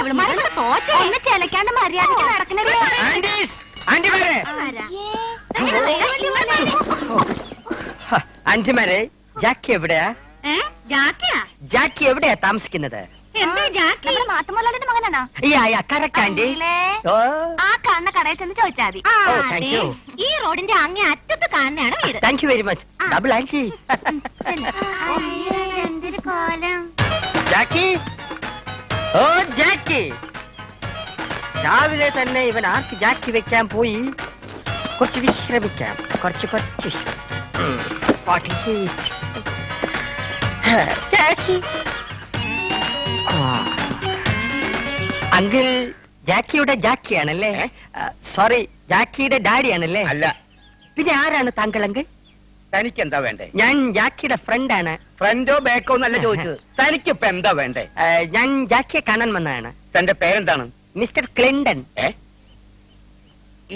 ഒന്ന് ചിലക്കാണ്ട് മര്യാദക്ക് നടക്കണല്ലോ. ആന്റിമാരെ, ജാക്കി എവിടെയാ? ജാക്കി എവിടെയാ താമസിക്കുന്നത്? മാത്തുമോളുടെ മകനാണോ? Correct aunty. ആ കാണുന്ന കടയിൽ ചെന്ന് ചോദിച്ചാൽ മതി. ഈ റോഡിന്റെ അങ്ങേ അറ്റത്ത് കാണുന്നതാണ് വീട്. Thank you very much. Double aunty. എന്തൊരു കോലം. ജാക്കി, ഓ ജാക്കി, രാവിലെ തന്നെ ഇവൻ ആർക്ക് ജാക്കി വെക്കാൻ പോയി. കുറച്ച് വിശ്രമിക്കാം, കുറച്ച് അങ്കിൾ ജാക്കിയുടെ ജാക്കിയാണല്ലേ? സോറി, ജാക്കിയുടെ ഡാഡിയാണല്ലേ? അല്ല. പിന്നെ ആരാണ് താങ്കൾ അങ്കിൾ? തനിക്ക് എന്താ വേണ്ടേ? ഞാൻ ജാക്കിയുടെ ഫ്രണ്ടാണ്. ഫ്രണ്ടോ ബാക്കോ എന്നല്ല ചോദിച്ചത്. തനിക്ക് ഇപ്പൊ എന്താ വേണ്ടേ? ഞാൻ ജാക്കിയെ കാണാൻ വന്നതാണ്. തന്റെ പേരെന്താണ്? Mister Clinton.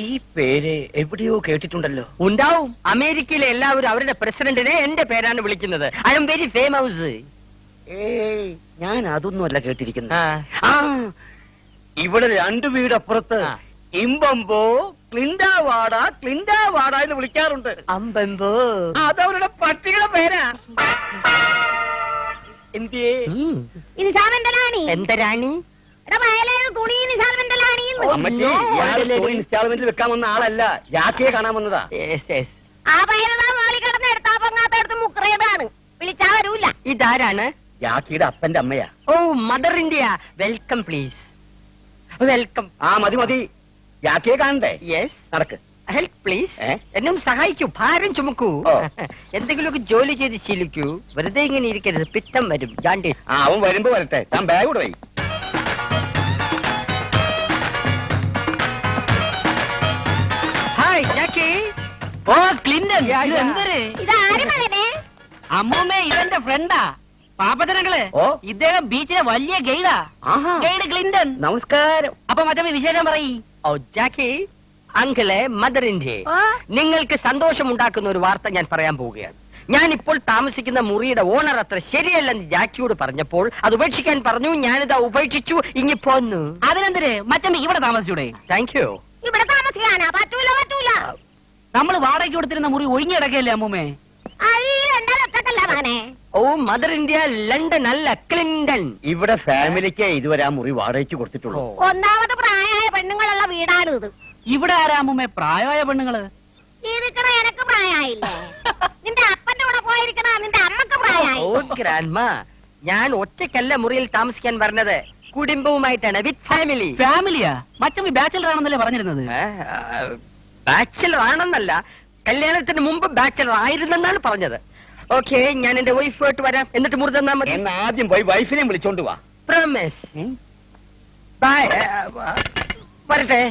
ഈ പേര് എവിടെയോ കേട്ടിട്ടുണ്ടല്ലോ. ഉണ്ടാവും. അമേരിക്കയിലെ എല്ലാവരും അവരുടെ പ്രസിഡന്റിനെ എന്റെ പേരാണ് വിളിക്കുന്നത്. I am very famous. ഏയ്, ഞാൻ അതൊന്നുമല്ല കേട്ടിരിക്കുന്നത്. ഇവിടെ 2 വീടപ്പുറത്ത് ഇമ്പമ്പോ ക്ലിൻഡാവാട ക്ലിൻഡാവാട എന്ന് വിളിക്കാറുണ്ട്. അമ്പമ്പോ, അതവരുടെ പട്ടിയുടെ പേരാ. എന്തിയേ? എന്തരാണി? അമ്മച്ചി, ഇൻസ്റ്റാൾമെന്റിൽ വെക്കാൻ വന്ന ആളല്ല, ജാക്കിയെ കാണാൻ വന്നതാ. വിളിച്ചാ വരൂല. ഇതാരാണ്? ജാക്കിയുടെ അപ്പന്റെ അമ്മയാ. ഓ, mother India. Welcome please. Welcome. മതി മതി, ജാക്കിയെ കാണണ്ടേ? യെസ്. നടക്ക്. Help please. എന്നും സഹായിക്കൂ, ഭാരം ചുമക്കൂ. എന്തെങ്കിലുമൊക്കെ ജോലി ചെയ്ത് ശീലിക്കൂ. വെറുതെ ഇങ്ങനെ ഇരിക്കരുത്, പിത്തം വരും. ജാണ്ടിസ്. അവൻ വരുമ്പോ വരട്ടെ, താൻ ബാഗ് കൂടെ വൈ. ഹായ് ജാക്കി. ഓ ക്ലിന്റൺ, അമ്മൂമ്മേ ഇതെന്റെ ഫ്രണ്ടാ, പാപ്പച്ചനങ്ങള്. ഇദ്ദേഹം ബീച്ചിലെ വലിയ ഗൈഡാ. Guide Clinton. നമസ്കാരം. അപ്പൊ മറ്റേ വിശേഷം പറയ്. ഓ ജാക്കി, അങ്കിളെ മദർ ഇന്ത്യ, നിങ്ങൾക്ക് സന്തോഷമുണ്ടാക്കുന്ന ഒരു വാർത്ത ഞാൻ പറയാൻ പോവുകയാണ്. ഞാൻ ഇപ്പോൾ താമസിക്കുന്ന മുറിയുടെ ഓണർ അത്ര ശരിയല്ലെന്ന് ജാക്കിയോട് പറഞ്ഞപ്പോൾ അത് ഉപേക്ഷിക്കാൻ പറഞ്ഞു. ഞാനിതാ ഉപേക്ഷിച്ചു, ഇങ്ങി പോന്നു. അതിനെന്തിന് മച്ചമ്മ ഇവിടെ താമസിച്ചൂടെ? Thank you. ഇവിടെ താമസിക്കാനാ? പറ്റൂല പറ്റൂല. നമ്മള് വാടകയ്ക്ക് കൊടുത്തിരുന്ന മുറി ഒഴിഞ്ഞിടക്കല്ലേ അമ്മൂമ്മേ? ഓ മദർ ഇന്ത്യ, ലണ്ടൻ അല്ല, ക്ലിന്റൺ. ഇവിടെ ഫാമിലിക്ക് ഇതുവരെ ആ മുറി വാടകയ്ക്ക് കൊടുത്തിട്ടുള്ളൂ. ഒന്നാമത് പ്രായമായ പെണ്ണുങ്ങളുള്ള വീടാണ് ഇത്. ഇവിടെ ആരാ അമ്മൂമ്മേ പ്രായമായ പെണ്ണുങ്ങള്? ജീവിക്കണ എനക്ക് പ്രായമായില്ലേ? നിന്റെ അപ്പന്റെ കൂടെ പോയിരിക്കണ നിന്റെ അമ്മക്ക് പ്രായമായി. ഓ ഗ്രാൻഡ്മ, ഞാൻ ഒറ്റയ്ക്കല്ല മുറിയിൽ താമസിക്കാൻ പറഞ്ഞത്, കുടുംബവുമായിട്ടാണ്, വിത്ത് ഫാമിലി. ഫാമിലിയാ? മച്ചമ്മ ബാച്ചലർ ആണെന്നല്ലേ പറഞ്ഞിരുന്നത്? ബാച്ചലർ ആണെന്നല്ല, കല്യാണത്തിന് മുമ്പ് ബാച്ചലർ ആയിരുന്നെന്നാണ് പറഞ്ഞത്. ഓക്കെ, ഞാൻ എന്റെ വൈഫായിട്ട് വരാം, എന്നിട്ട് മുറി തന്നാ മതി. എന്ന് ആദ്യം പോയി വൈഫിനെ വിളിച്ചോണ്ട് വാ. പ്രോമിസ്. ബൈ. വരട്ടെ.